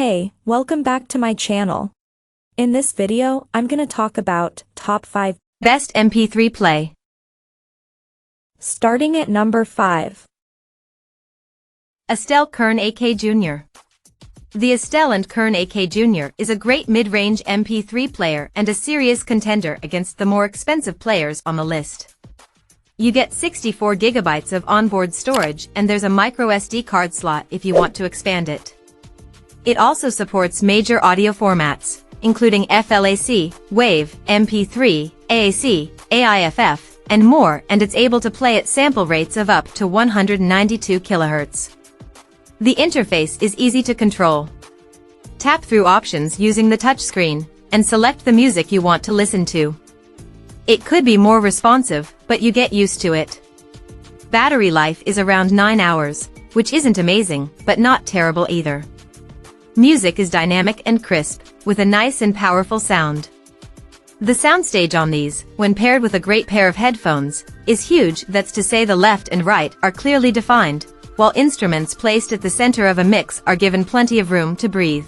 Hey, welcome back to my channel. In this video, I'm gonna talk about top 5 Best MP3 Playe. Starting at number 5. Astell Kern AK Jr. The Astell and Kern AK Jr. is a great mid-range MP3 player and a serious contender against the more expensive players on the list. You get 64 GB of onboard storage and there's a micro SD card slot if you want to expand it. It also supports major audio formats, including FLAC, WAV, MP3, AAC, AIFF, and more, and it's able to play at sample rates of up to 192 kHz. The interface is easy to control. Tap through options using the touchscreen, and select the music you want to listen to. It could be more responsive, but you get used to it. Battery life is around 9 hours, which isn't amazing, but not terrible either. Music is dynamic and crisp, with a nice and powerful sound. The soundstage on these, when paired with a great pair of headphones, is huge. That's to say the left and right are clearly defined, while instruments placed at the center of a mix are given plenty of room to breathe.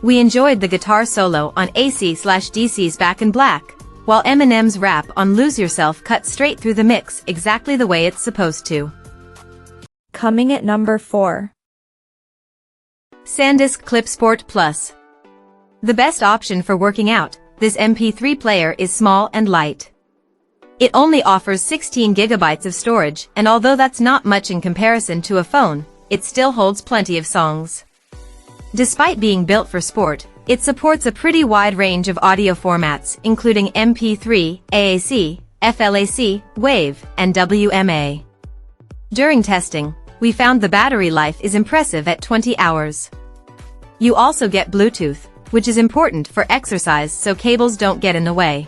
We enjoyed the guitar solo on AC/DC's Back in Black, while Eminem's rap on Lose Yourself cut straight through the mix exactly the way it's supposed to. Coming at number 4. SanDisk Clip Sport Plus. The best option for working out, this MP3 player is small and light. It only offers 16 GB of storage, and although that's not much in comparison to a phone, it still holds plenty of songs. Despite being built for sport, it supports a pretty wide range of audio formats, including MP3, AAC, FLAC, WAV, and WMA. During testing, we found the battery life is impressive at 20 hours. You also get Bluetooth, which is important for exercise so cables don't get in the way.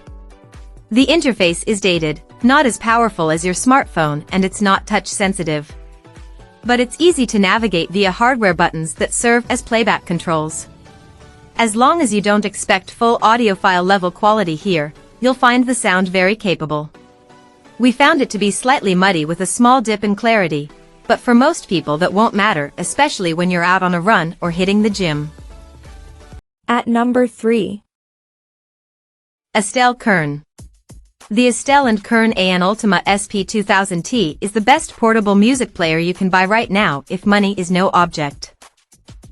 The interface is dated, not as powerful as your smartphone, and it's not touch sensitive. But it's easy to navigate via hardware buttons that serve as playback controls. As long as you don't expect full audiophile level quality here, you'll find the sound very capable. We found it to be slightly muddy with a small dip in clarity, but for most people that won't matter, especially when you're out on a run or hitting the gym. At number 3. Astell Kern. The Astell and Kern AN Ultima SP2000T is the best portable music player you can buy right now if money is no object.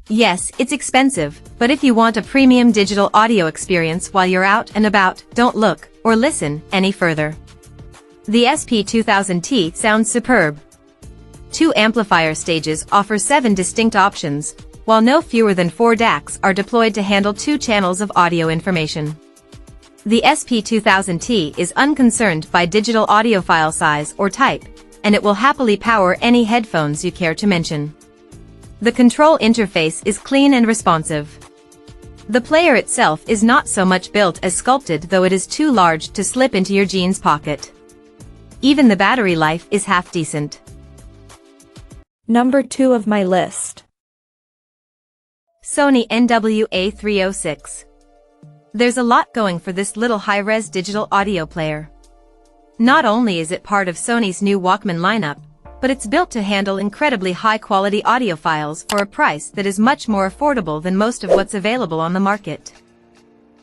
Yes, it's expensive, but if you want a premium digital audio experience while you're out and about, don't look, or listen, any further. The SP2000T sounds superb. 2 amplifier stages offer 7 distinct options, while no fewer than 4 DACs are deployed to handle 2 channels of audio information. The SP2000T is unconcerned by digital audio file size or type, and it will happily power any headphones you care to mention. The control interface is clean and responsive. The player itself is not so much built as sculpted, though it is too large to slip into your jeans pocket. Even the battery life is half decent. Number 2 of my list. Sony NWA306. There's a lot going for this little high-res digital audio player. Not only is it part of Sony's new Walkman lineup, but it's built to handle incredibly high-quality audio files for a price that is much more affordable than most of what's available on the market.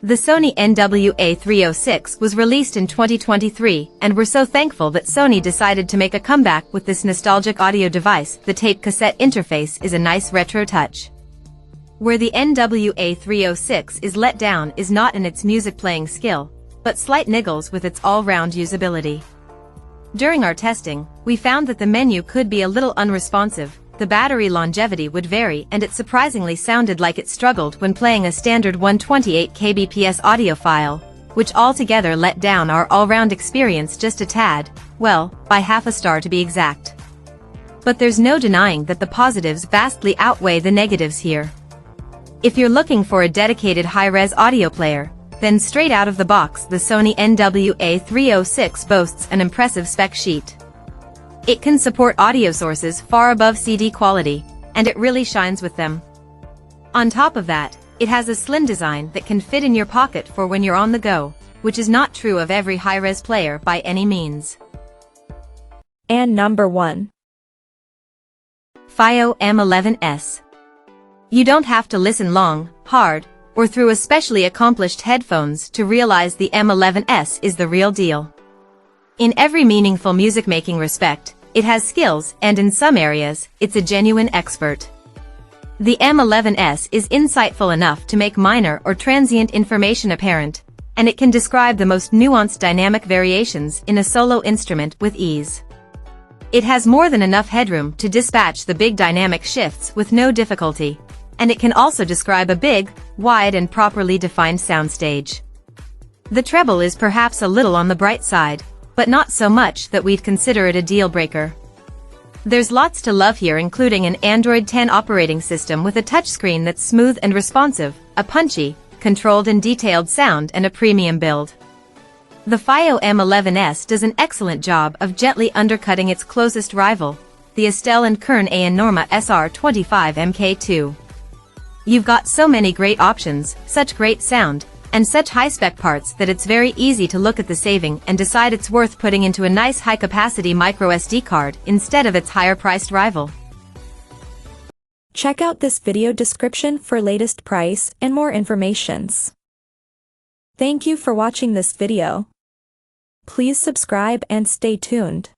The Sony NWA306 was released in 2023, and we're so thankful that Sony decided to make a comeback with this nostalgic audio device. The tape-cassette interface is a nice retro touch. Where the NWA306 is let down is not in its music playing skill, but slight niggles with its all-round usability. During our testing, we found that the menu could be a little unresponsive, the battery longevity would vary, and it surprisingly sounded like it struggled when playing a standard 128 kbps audio file, which altogether let down our all-round experience just a tad, well, by half a star to be exact. But there's no denying that the positives vastly outweigh the negatives here. If you're looking for a dedicated high-res audio player, then straight out of the box the Sony NWA306 boasts an impressive spec sheet. It can support audio sources far above CD quality, and it really shines with them. On top of that, it has a slim design that can fit in your pocket for when you're on the go, which is not true of every high-res player by any means. And number 1. Fiio M11S. You don't have to listen long, hard, or through especially accomplished headphones to realize the M11S is the real deal. In every meaningful music-making respect, it has skills, and in some areas, it's a genuine expert. The M11S is insightful enough to make minor or transient information apparent, and it can describe the most nuanced dynamic variations in a solo instrument with ease. It has more than enough headroom to dispatch the big dynamic shifts with no difficulty, and it can also describe a big, wide and properly defined soundstage. The treble is perhaps a little on the bright side, but not so much that we'd consider it a deal-breaker. There's lots to love here, including an Android 10 operating system with a touchscreen that's smooth and responsive, a punchy, controlled and detailed sound, and a premium build. The Fiio M11S does an excellent job of gently undercutting its closest rival, the Astell and Kern Norma SR25 MK2. You've got so many great options, such great sound, and such high-spec parts that it's very easy to look at the saving and decide it's worth putting into a nice high-capacity microSD card instead of its higher-priced rival. Check out this video description for latest price and more informations. Thank you for watching this video. Please subscribe and stay tuned.